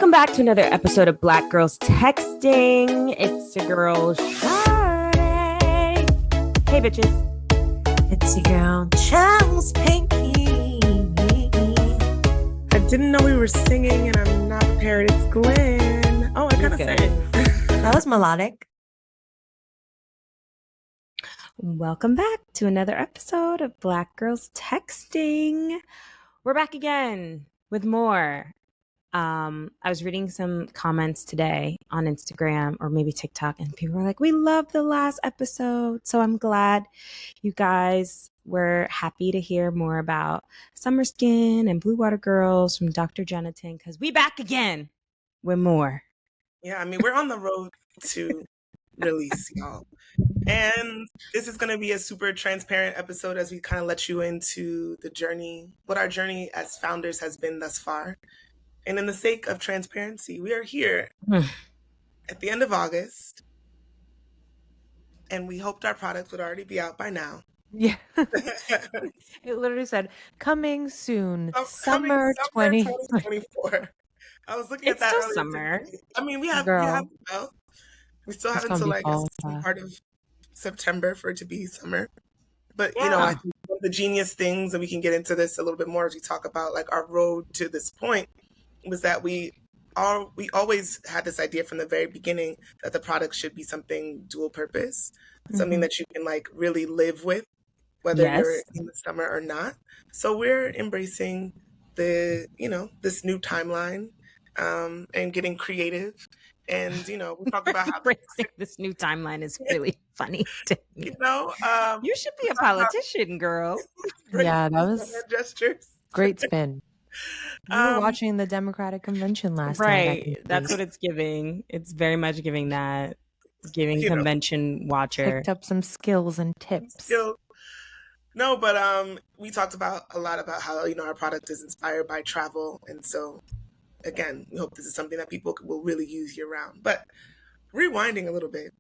Welcome back to another episode of Black Girls Texting. It's your girl, Sade. Hey, bitches. It's your girl, Charles Pinky. I didn't know we were singing and I'm not prepared. It's Glenn. Oh, I kind of sang. That was melodic. Welcome back to another episode of Black Girls Texting. We're back again with more. I was reading some comments today on Instagram or maybe TikTok, and people were like, we love the last episode. So I'm glad you guys were happy to hear more about Summer Skin and Blue Water Girls from Dr. Jonathan, because we back again with more. Yeah, I mean, we're on the road to release, y'all. And this is going to be a super transparent episode as we kind of let you into the journey, what our journey as founders has been thus far. And in the sake of transparency, we are here at the end of August, and we hoped our product would already be out by now. Yeah. It literally said, coming soon, Coming summer 20. 2024. I was looking at It's that still earlier summer. today. I mean, we have Girl. we still have It's gonna until be like fall, some part of September for it to be summer. But Yeah. I think one of the genius things, and we can get into this a little bit more as we talk about like our road to this point, was that we always had this idea from the very beginning that the product should be something dual purpose, something that you can like really live with, whether you're in the summer or not. So we're embracing the, this new timeline, and getting creative. And, we talk about how Embracing this new timeline is really funny to me. you You should be a politician, girl. Yeah, that was gestures. great spin. We were watching the Democratic Convention last night. Right. That's what it's giving. It's very much giving that. Giving convention watcher. Picked up some skills and tips. No, but we talked a lot about how, our product is inspired by travel. And so, again, we hope this is something that people will really use year round. But rewinding a little bit.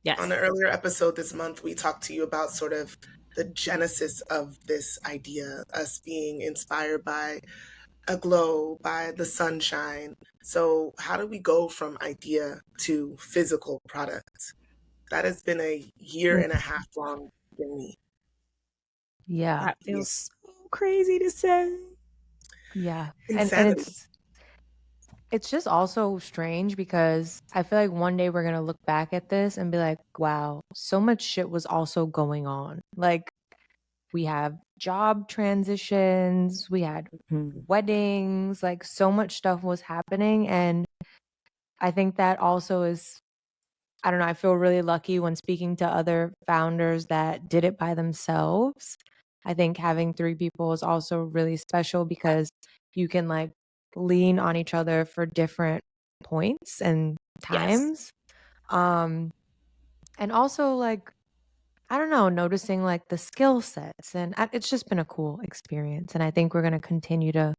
Yes. On an earlier episode this month, we talked to you about sort of the genesis of this idea, us being inspired by a glow, by the sunshine. So how do we go from idea to physical product? That has been a year and a half long journey. Yeah. That feels so crazy to say. Yeah. And Insanity. it's just also strange because I feel like one day we're going to look back at this and be like, wow, so much shit was also going on. Like, we have job transitions, we had weddings, like so much stuff was happening. And I think that also is, I don't know, I feel really lucky when speaking to other founders that did it by themselves. I think having 3 people is also really special because you can like lean on each other for different points and times. And also like, I don't know, noticing like the skill sets, and it's just been a cool experience. And I think we're going to continue to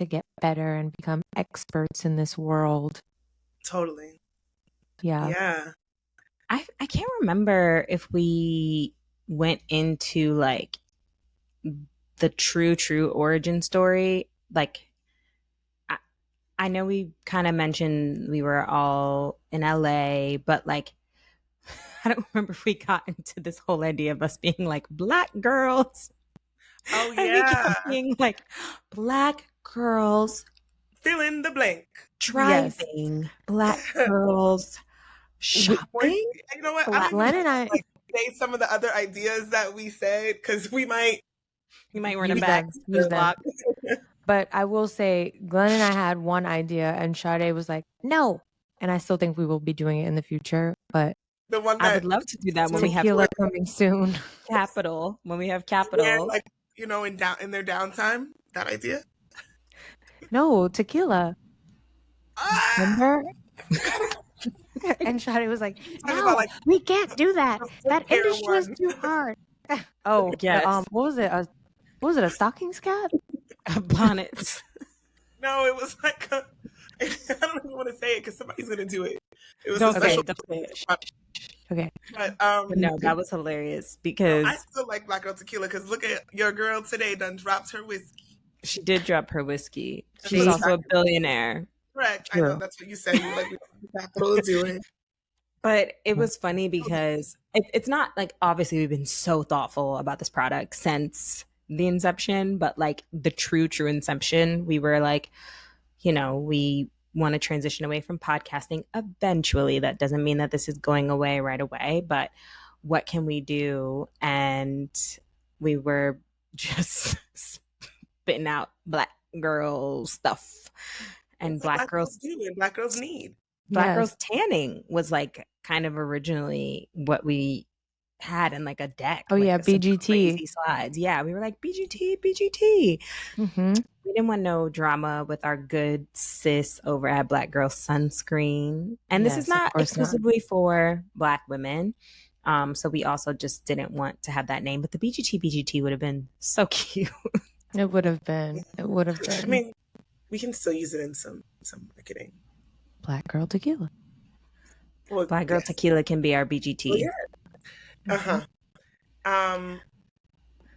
get better and become experts in this world. Totally. Yeah. Yeah. I can't remember if we went into like the true origin story. Like, I know we kind of mentioned we were all in LA, but like, I don't remember if we got into this whole idea of us being like Black girls. Oh, And we yeah. kept being like Black girls Fill in the blank. driving, Black girls shopping. You know what? I Glenn and I say some of the other ideas that we said because we might. You might run use it back. them, use them. But I will say, Glenn and I had one idea, and Sade was like, "No," and I still think we will be doing it in the future. But The one I that would love to do that when we have tequila coming soon. capital. When we have capital. they're like, in their downtime. That idea. No, tequila. Ah! Remember? And Shadi was like, Talking "No, about, like, we can't do that. That hair industry is one. too hard." Oh, Yes. what was it? Was it a stockings cap? Bonnets. No, it was like I don't even want to say it because somebody's gonna do it. It was Don't a say special. it, don't say it. Okay. But But no, that was hilarious because I still like Black Girl Tequila because look at your girl today done dropped her whiskey. she did drop her whiskey. That's She's what also a billionaire. Correct. I know True. that's what you said. You were like, we have to do it. But it was funny because it's not like obviously we've been so thoughtful about this product since the inception, but like the true inception, we were like, we want to transition away from podcasting eventually. That doesn't mean that this is going away right away, but what can we do? And we were just spitting out black girl stuff and That's what black black girls girls do and black girls need. Black Yes. girls tanning was like kind of originally what we had in like a deck. Oh, like yeah, some BGT. crazy slides. Yeah, we were like BGT. Mm-hmm. We didn't want no drama with our good sis over at Black Girl Sunscreen, and this Yes, is of not course not. exclusively for Black women. So we also just didn't want to have that name, but the BGT would have been so cute. It would have been. It would have I been. mean, we can still use it in some marketing. Black girl tequila. Well, Black Girl yes. Tequila can be our BGT. Well, yeah.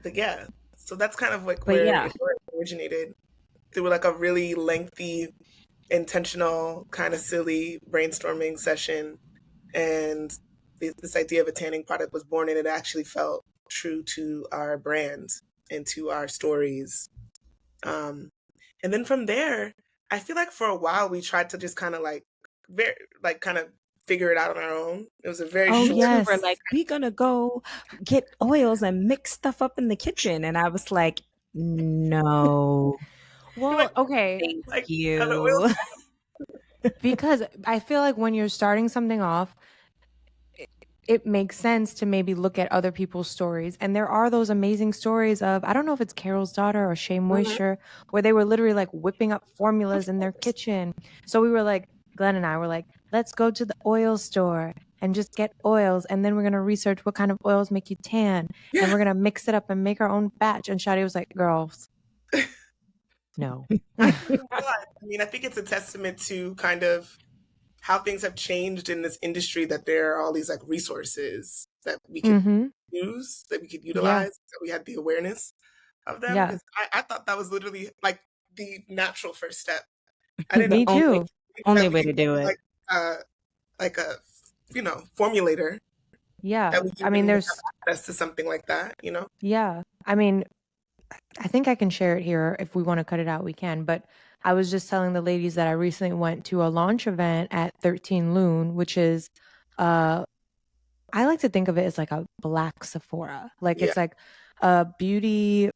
But yeah, so that's kind of like where it originated through like a really lengthy, intentional, kind of silly brainstorming session, and this idea of a tanning product was born, and it actually felt true to our brand and to our stories. And then from there, I feel like for a while we tried to just kind of like kind of figure it out on our own. It was a very short. yes. We were like, we gonna go get oils and mix stuff up in the kitchen, and I was like, no, Well, like, okay. thank like, you. Because I feel like when you're starting something off, it makes sense to maybe look at other people's stories. And there are those amazing stories of, I don't know if it's Carol's Daughter or Shea Moisture, where they were literally like whipping up formulas in their kitchen. So we were like, Glenn and I were like, let's go to the oil store and just get oils. And then we're going to research what kind of oils make you tan. Yeah. And we're going to mix it up and make our own batch. And Shadi was like, girls, no. I mean, I think it's a testament to kind of how things have changed in this industry, that there are all these like resources that we can use, that we could utilize, that we had the awareness of them. Yeah. Because I thought that was literally like the natural first step. I didn't Me know too. Only way to do it. Like a formulator. Yeah. That we can I mean, really there's have access to something like that, Yeah. I mean, I think I can share it here. If we want to cut it out, we can. But I was just telling the ladies that I recently went to a launch event at 13 Loon, which is, I like to think of it as like a black Sephora. Like it's like a beauty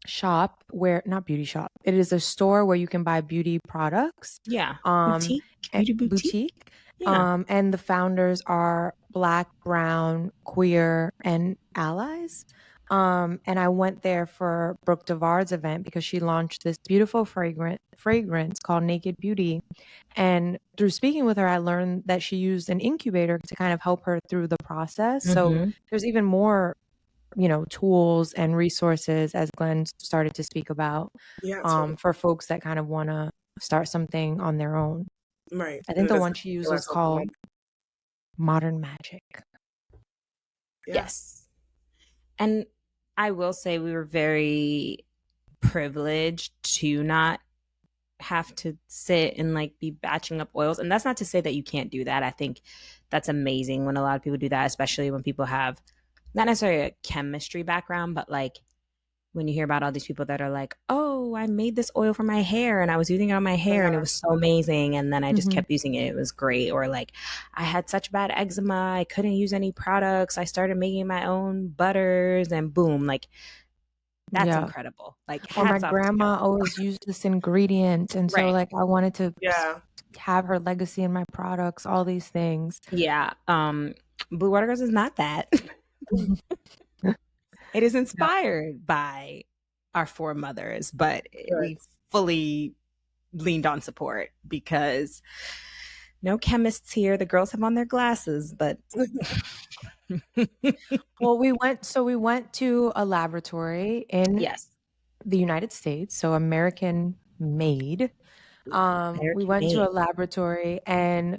shop where, not beauty shop. It is a store where you can buy beauty products. Yeah. Boutique. Beauty boutique. Yeah. And the founders are Black, brown, queer, and allies. And I went there for Brooke Devard's event because she launched this beautiful fragrance called Naked Beauty. And through speaking with her, I learned that she used an incubator to kind of help her through the process. So there's even more, tools and resources, as Glenn started to speak about, for folks that kind of want to start something on their own. Right. I think the one she used was called Modern Magic. Yes. And I will say we were very privileged to not have to sit and like be batching up oils. And that's not to say that you can't do that. I think that's amazing when a lot of people do that, especially when people have not necessarily a chemistry background, but like when you hear about all these people that are like, oh, I made this oil for my hair and I was using it on my hair and it was so amazing. And then I just kept using it. It was great. Or like, I had such bad eczema. I couldn't use any products. I started making my own butters and boom, like that's incredible. Like, or my grandma always used this ingredient. And so like, I wanted to have her legacy in my products, all these things. Yeah. Blue Water Girls is not that. It is inspired by our foremothers, but we fully leaned on support because no chemists here. The girls have on their glasses, but well, we went to a laboratory in the United States, so American made. We went to a laboratory and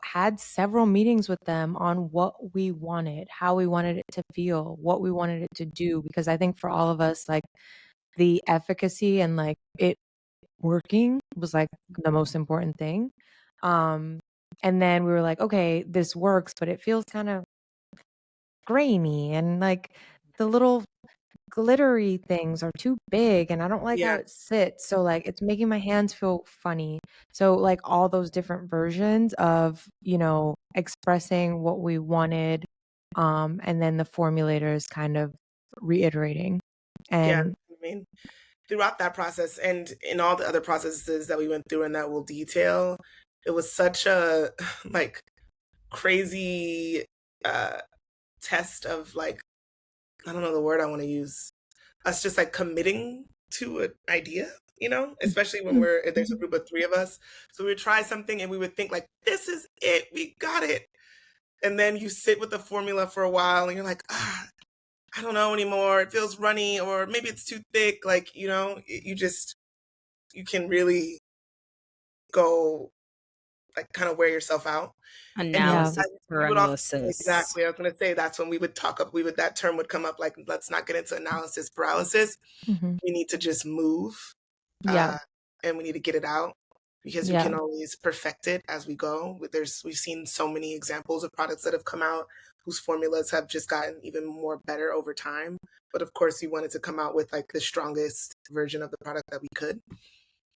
had several meetings with them on what we wanted, how we wanted it to feel, what we wanted it to do. Because I think for all of us, like the efficacy and like it working was like the most important thing. And then we were like, okay, this works, but it feels kind of grainy and like the little glittery things are too big and I don't like how Yeah, it sits. So like it's making my hands feel funny. So like all those different versions of, expressing what we wanted, and then the formulators kind of reiterating. yeah. And I mean, throughout that process and in all the other processes that we went through and that we'll detail, it was such a like crazy uh test of like, I don't know the word I want to use. Us just like committing to an idea, especially when there's a group of three of us. So we would try something and we would think like, this is it, we got it. And then you sit with the formula for a while and you're like, I don't know anymore. It feels runny or maybe it's too thick. Like, you can really go like kind of wear yourself out. And yeah. Analysis we would often, paralysis. exactly, I was going to say that's when we would that term would come up like, let's not get into analysis paralysis. Hmm. We need to just move, Yeah. uh, and we need to get it out because we Yeah. can always perfect it as we go. We've seen so many examples of products that have come out whose formulas have just gotten even more better over time. But of course, we wanted to come out with like the strongest version of the product that we could.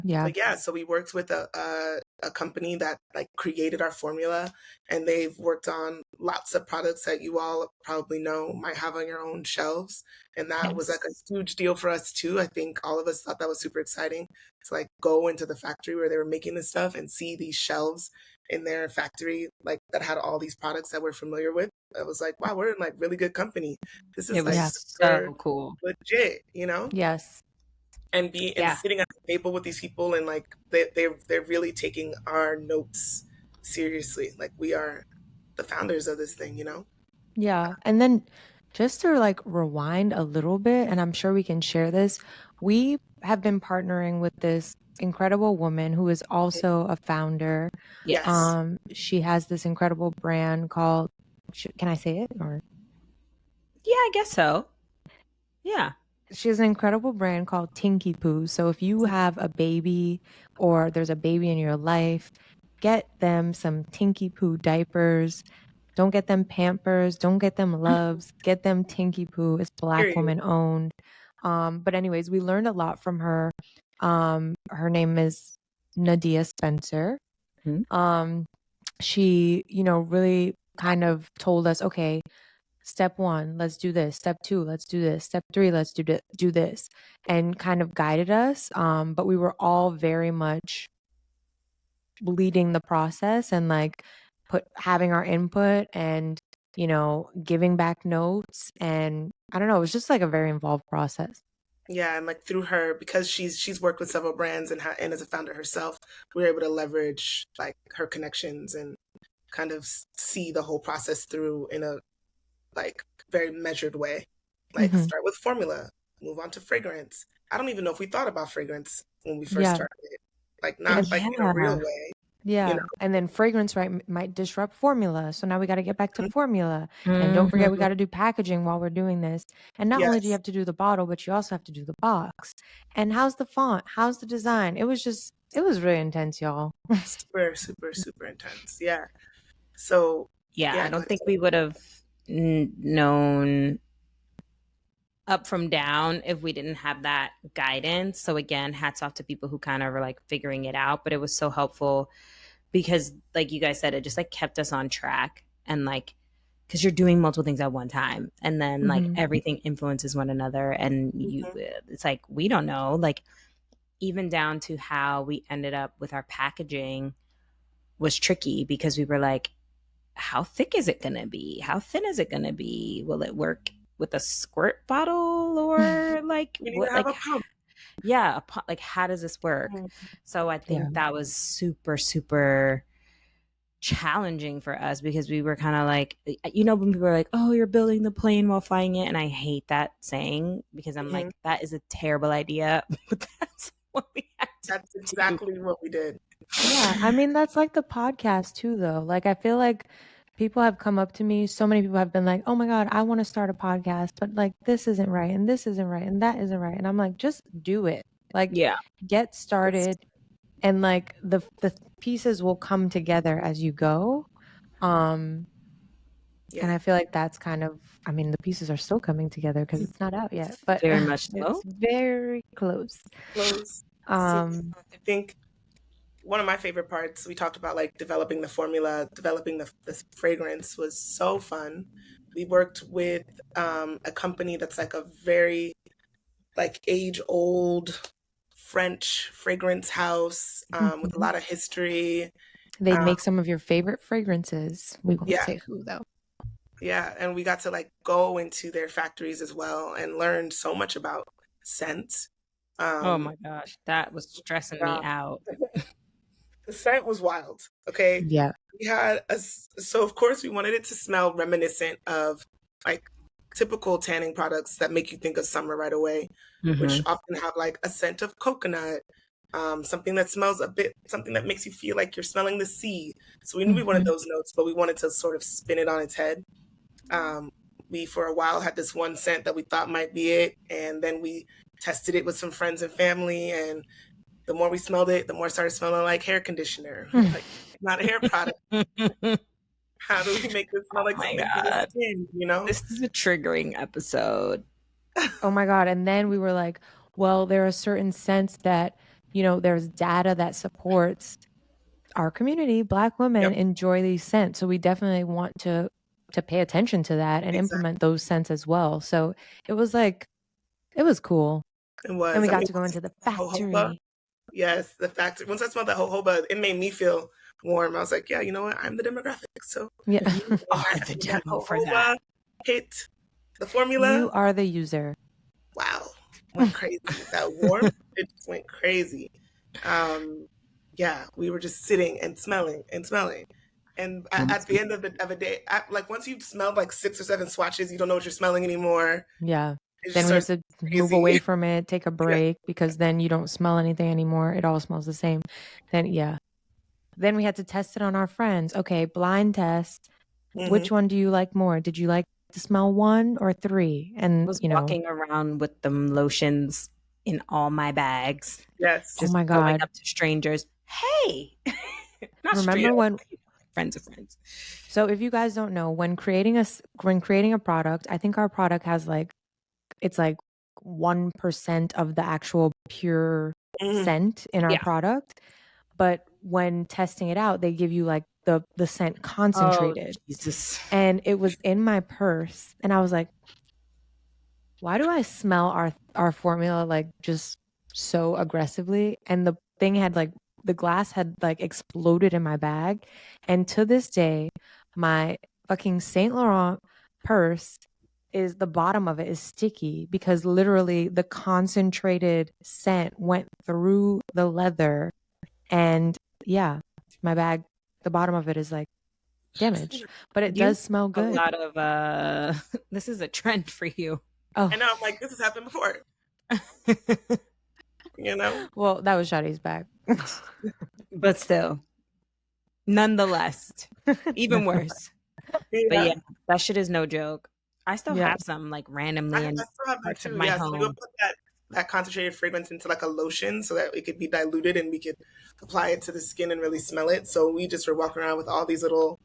Yeah. But yeah, so we worked with a company that like created our formula, and they've worked on lots of products that you all probably know might have on your own shelves. And that was Yes. like a huge deal for us too. I think all of us thought that was super exciting to like go into the factory where they were making this stuff and see these shelves in their factory like that had all these products that we're familiar with. I was like, wow, we're in like really good company. This It is was like Yeah. super so cool. legit. Yes. And Yeah. sitting at the table with these people and like they're really taking our notes seriously. Like we are the founders of this thing. Yeah. And then just to like rewind a little bit, and I'm sure we can share this, we have been partnering with this incredible woman who is also a founder. Yes. She has this incredible brand called, can I say it? Or Yeah, I guess so. Yeah. she has an incredible brand called Tinky Poo. So if you have a baby or there's a baby in your life, get them some Tinky Poo diapers. Don't get them Pampers. Don't get them Loves. Get them Tinky Poo. It's Black Period. woman owned. But anyways, we learned a lot from her. Her name is Nadia Spencer. Mhm. She, really kind of told us, okay, step 1, let's do this. Step 2, let's do this. Step 3, let's do this, and kind of guided us. But we were all very much leading the process and like having our input and giving back notes, and I don't know, it was just like a very involved process. Yeah, and like through her, because she's worked with several brands and as a founder herself, we were able to leverage like her connections and kind of see the whole process through in a like very measured way. Like Hmm. start with formula, move on to fragrance. I don't even know if we thought about fragrance when we first Yeah. started it. Like not And like in a real Yeah. way, you yeah, know. and then fragrance, right, might disrupt formula, so now we got to get back to formula. And don't forget, we Mhm. got to do packaging while we're doing this. And not only do you Yes. have to do the bottle, but you also have to do the box. And how's the font, how's the design? It was really intense, y'all. Super, super, super intense. Yeah. So Yeah, I yeah, don't like think we would have known up from down if we didn't have that guidance. So again, hats off to people who kind of were like figuring it out, but it was so helpful because like you guys said, it just like kept us on track and like because you're doing multiple things at one time and then like Hmm. everything influences one another and you mhm, it's like we don't know like even down to how we ended up with our packaging was tricky because we were like how thick is it going to be? How thin is it going to be? Will it work with a squirt bottle or like we need to what? have Like, a pump. yeah, like how does this work? Mhm. So I Yeah. think that was super, super challenging for us because we were kind of like, when people are like, oh, you're building the plane while flying it. And I hate that saying because I'm Mhm. like, that is a terrible idea. But that's what we had to That's do. exactly what we did. Yeah, I mean, that's like the podcast too, though. Like, I feel like people have come up to me, so many people have been like, oh my God, I want to start a podcast, but like this isn't right, and this isn't right, and that isn't right. And I'm like, just do it. Like, Yeah. get started, and like the pieces will come together as you go. And Yeah. I feel like that's kind of, I mean, the pieces are still coming together because it's not out yet, but Very much it's so. very close. Close. So Um, I think one of my favorite parts, we talked about like developing the formula, developing the fragrance was so fun. We worked with a company that's like a very like age old French fragrance house with a lot of history. they Um, make some of your favorite fragrances. We won't yeah, say who though. yeah. And we got to like go into their factories as well and learn so much about scent. Oh Um, my gosh, that was stressing me yeah, out. the scent was wild. Okay. Yeah. We had so of course we wanted it to smell reminiscent of like typical tanning products that make you think of summer right away, which Mm-hmm. often have like a scent of coconut, something that smells a bit, something that makes you feel like you're smelling the sea. So we knew we wanted Mhm. those notes, but we wanted to sort of spin it on its head. Um, we for a while had this one scent that we thought might be it, and then we tested it with some friends and family, and the more we smelled it, the more it started smelling like hair conditioner. We were like, not a hair product. Oh How do we make this smell like my something for the god, skin, you know? this is a triggering episode. Oh my God. And then we were like, well, there are certain scents that, you know, there's data that supports our community, Black women Yep, enjoy these scents. So we definitely want to pay attention to that and exactly. implement those scents as well. So it was like, it was cool. It And was. we I got mean, to go into the jojoba. factory. Yes, the fact once I smelled that jojoba, it made me feel warm. I was like, yeah, you know what? I'm the demographic. So Yeah. if you Are the that demo for that? jojoba hit the formula, You are the user. wow, went crazy. That warmth, it just went crazy. Um, yeah, we were just sitting and smelling and smelling. And at the end of a day, like once you've smelled like 6 or 7 swatches, you don't know what you're smelling anymore. Yeah. It just Then we have starts to move crazy. away from it, take a Yeah. break because then you don't smell anything anymore. It all smells the same. Then, yeah. Then we had to test it on our friends. Okay, blind test. Hmm. Which one do you like more? Did you like to smell 1 or 3? I And, was you know, walking around with them lotions in all my bags, Yes. oh just my going God. up to strangers. Hey, not Remember strangers, when friends of friends. So if you guys don't know, when creating a product, I think our product has like it's like 1% of the actual pure Mhm. scent in our Yeah. product, but when testing it out, they give you like the scent Oh concentrated. Jesus. And it was in my purse and I was like, why do I smell our formula like just so aggressively? And the thing had like the glass had like exploded in my bag. And to this day, my fucking Saint Laurent purse is the bottom of it is sticky because literally the concentrated scent went through the leather. And yeah, my bag, the bottom of it is like damaged, but it You does smell a good. lot of this is a trend for you. Oh, And now I'm like, this has happened before, you know? well, that was Shadi's bag. But still, nonetheless, even worse. But Yeah. yeah, that shit is no joke. I still Yeah. have some like randomly I in still have them parts of too. my Yeah. So we would home. put that concentrated fragrance into like a lotion so that it could be diluted and we could apply it to the skin and really smell it. So we just were walking around with all these little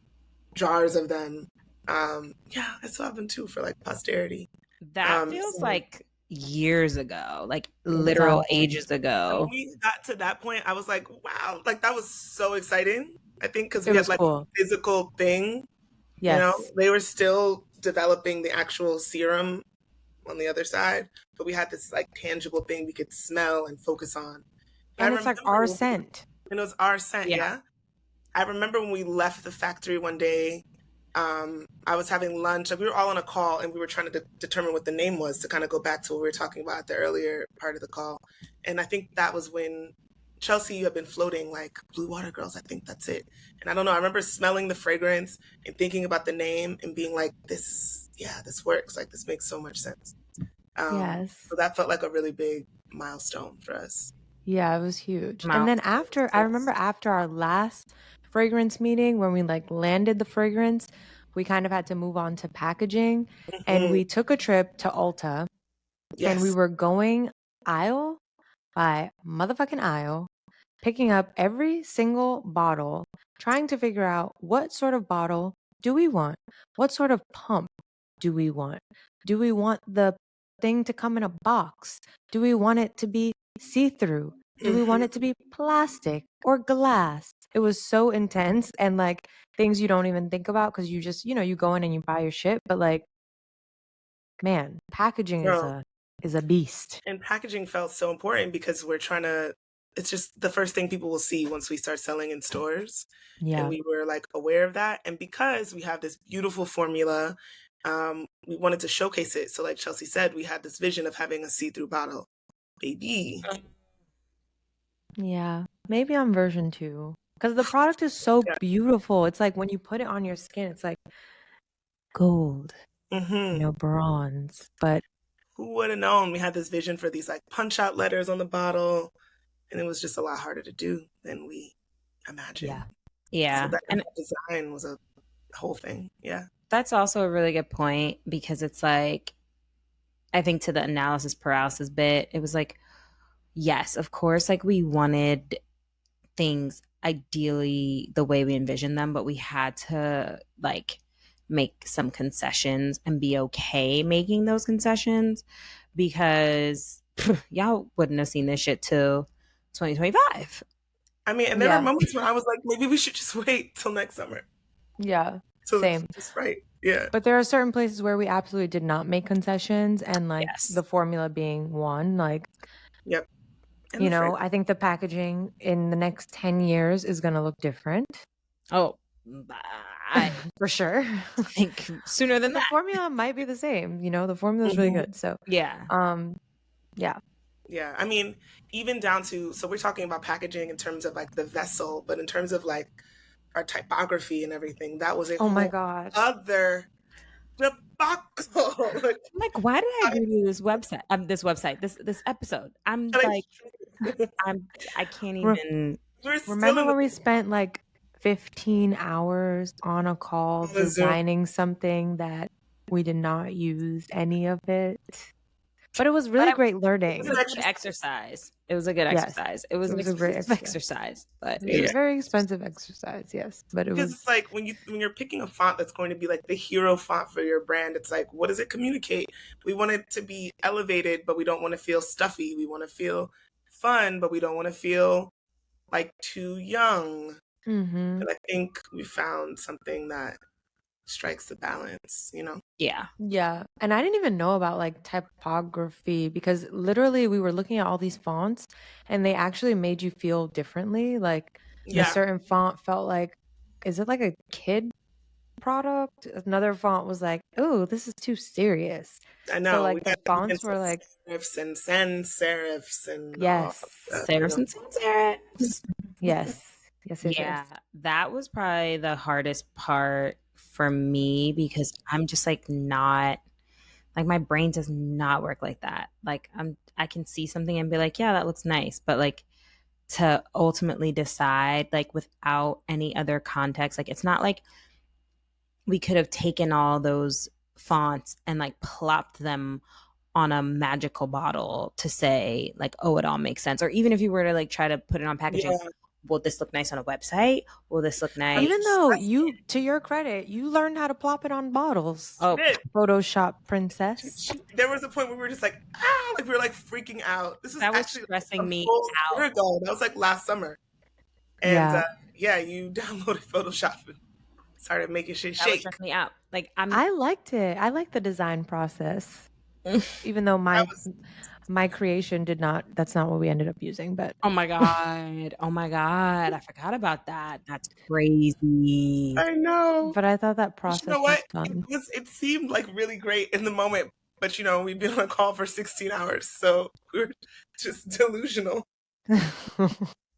jars of them. Yeah, I still have them too for like posterity. That feels So like years ago, like It literal does. ages and when ago. we got to that point, I was like, wow, like that was so exciting. I think because It we had was like a cool. physical thing, you know, Yes. they were still developing the actual serum on the other side, but we had this like tangible thing we could smell and focus on. I And it's remember like our when scent. it was our scent, Yeah. yeah. I remember when we left the factory one day, I was having lunch. Like, we were all on a call and we were trying to determine what the name was to kind of go back to what we were talking about at the earlier part of the call. And I think that was when Chelsea, you have been floating like Blue Water Girls. I think that's it. And I don't know. I remember smelling the fragrance and thinking about the name and being like, this, yeah, this works. Like, this makes so much sense. Yes. So that felt like a really big milestone for us. Yeah, it was huge. And then Milestones. I remember after our last fragrance meeting when we like landed the fragrance, we kind of had to move on to packaging and Mhm. we took a trip to Ulta and we Yes. were going aisle by motherfucking aisle, picking up every single bottle, trying to figure out what sort of bottle do we want? What sort of pump do we want? Do we want the thing to come in a box? Do we want it to be see-through? Do we want it to be plastic or glass? It was so intense and like things you don't even think about because you just, you go in and you buy your shit, but like, man, packaging No. is a beast. And packaging felt so important because it's just the first thing people will see once we start selling in stores. Yeah. And we were like aware of that. And because we have this beautiful formula, we wanted to showcase it. So like Chelsea said, we had this vision of having a see-through bottle. Baby. Yeah. Maybe I'm version 2. Because the product is so Yeah. beautiful. It's like when you put it on your skin, it's like gold, bronze. But Who would have known we had this vision for these like punch-out letters on the bottle? And it was just a lot harder to do than we imagined. yeah. Yeah. So that And design was a whole thing. Yeah. that's also a really good point because it's like, I think to the analysis paralysis bit, it was like, yes, of course, like we wanted things ideally the way we envisioned them, but we had to like make some concessions and be okay making those concessions because y'all wouldn't have seen this shit till 2025. I mean, and there were moments when I was like, maybe we should just wait till next summer. Yeah. So Same. just right. Yeah. But there are certain places where we absolutely did not make concessions and like Yes. the formula being one, like Yep. And I think the packaging in the next 10 years is going to look different. Oh, I for sure. think sooner than The that. formula might be the same, the formula is really good. So, Yeah. yeah. Yeah. I mean, even down to, so we're talking about packaging in terms of like the vessel, but in terms of like our typography and everything, that was a Oh my whole God. other debacle. Like, why did I agree to this website, this episode? I'm like, I can't even. Remember when we spent like 15 hours on a call designing something that we did not use any of it? But it was really great learning. It was a good exercise. It was a good exercise. It was a great exercise, but it was a very expensive exercise, yes. But it was it's like when you're picking a font that's going to be like the hero font for your brand, it's like, what does it communicate? We want it to be elevated, but we don't want to feel stuffy. We want to feel fun, but we don't want to feel like too young. And I think we found something that strikes the balance, Yeah. Yeah. And I didn't even know about like typography because literally we were looking at all these fonts and they actually made you feel differently. Like a certain font felt like, is it like a kid product? Another font was like, oh, this is too serious. I know. So like the fonts were like serifs and sans serifs and yes, serifs and sans serifs. Yes. Yeah, that was probably the hardest part for me because I'm just like not like my brain does not work like that. Like I can see something and be like, yeah, that looks nice, but like to ultimately decide like without any other context, like it's not like we could have taken all those fonts and like plopped them on a magical bottle to say like, oh, it all makes sense. Or even if you were to like try to put it on packaging, will this look nice on a website? Will this look nice? Even though to your credit, you learned how to plop it on bottles. Oh, Photoshop princess. There was a point where we were just like, like we were like freaking out. This was that was actually stressing me out. Year ago. That was like last summer. And you downloaded Photoshop and started making shit shake. That would stress me out. Like I liked it. I liked the design process. Even though my creation did not, that's not what we ended up using, but oh my god, I forgot about that. That's crazy. I know, but I thought that process was fun. It seemed like really great in the moment, but we'd been on a call for 16 hours, so we were just delusional.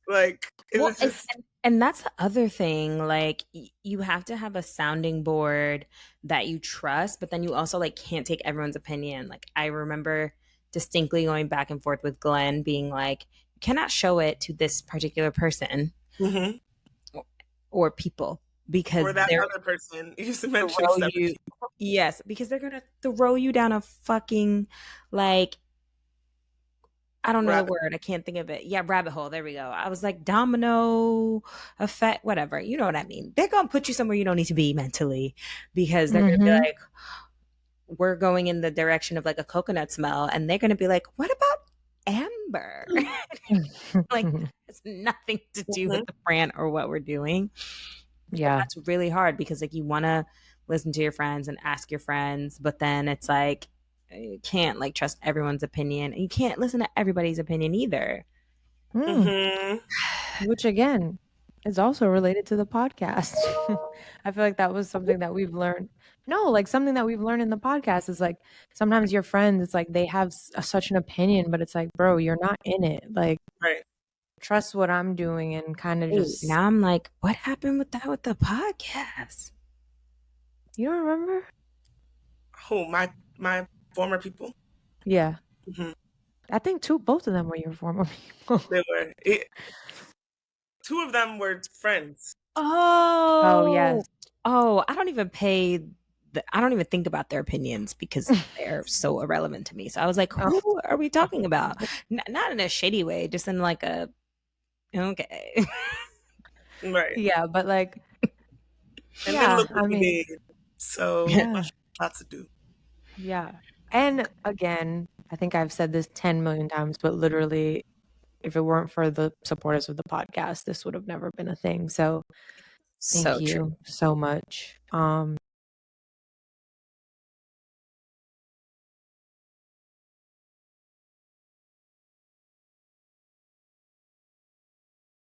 Like it was just. And that's the other thing, like you have to have a sounding board that you trust, but then you also like can't take everyone's opinion. Like I remember distinctly going back and forth with Glenn being like, you cannot show it to this particular person or people because or that other person you used to mention you. Yes, because they're gonna throw you down a fucking like I don't know the Rabbit. word. I can't think of it. Yeah, rabbit hole. There we go. I was like domino effect, whatever. You know what I mean? They're gonna put you somewhere you don't need to be mentally because they're gonna be Mhm. like, we're going in the direction of like a coconut smell, and they're gonna be like, what about amber? Like it's nothing to do with Mhm. the brand or what we're doing. And Yeah. that's really hard because like you want to listen to your friends and ask your friends, but then it's like you can't like trust everyone's opinion, and you can't listen to everybody's opinion either. Mm. Mhm. Which again is also related to the podcast. I feel like that was something that we've learned. No, like something that we've learned in the podcast is like sometimes your friends, it's like they have such an opinion, but it's like, bro, you're not in it. Like, Right. trust what I'm doing and kind of Wait, just, now I'm like, what happened with that with the podcast? you don't remember? Oh, my former people. Yeah. Mhm. I think both of them were your former people. They were. Two of them were friends. Oh, yes. Oh, I don't even I don't even think about their opinions because they're so irrelevant to me. So I was like, Oh, who are we talking about? Not in a shady way, just in like a okay. Right. yeah, but like, And then yeah, look what I we mean, made. So yeah. lots to do. Yeah. And again, I think I've said this 10 million times, but literally, if it weren't for the supporters of the podcast, this would have never been a thing. So So thank true. you so much.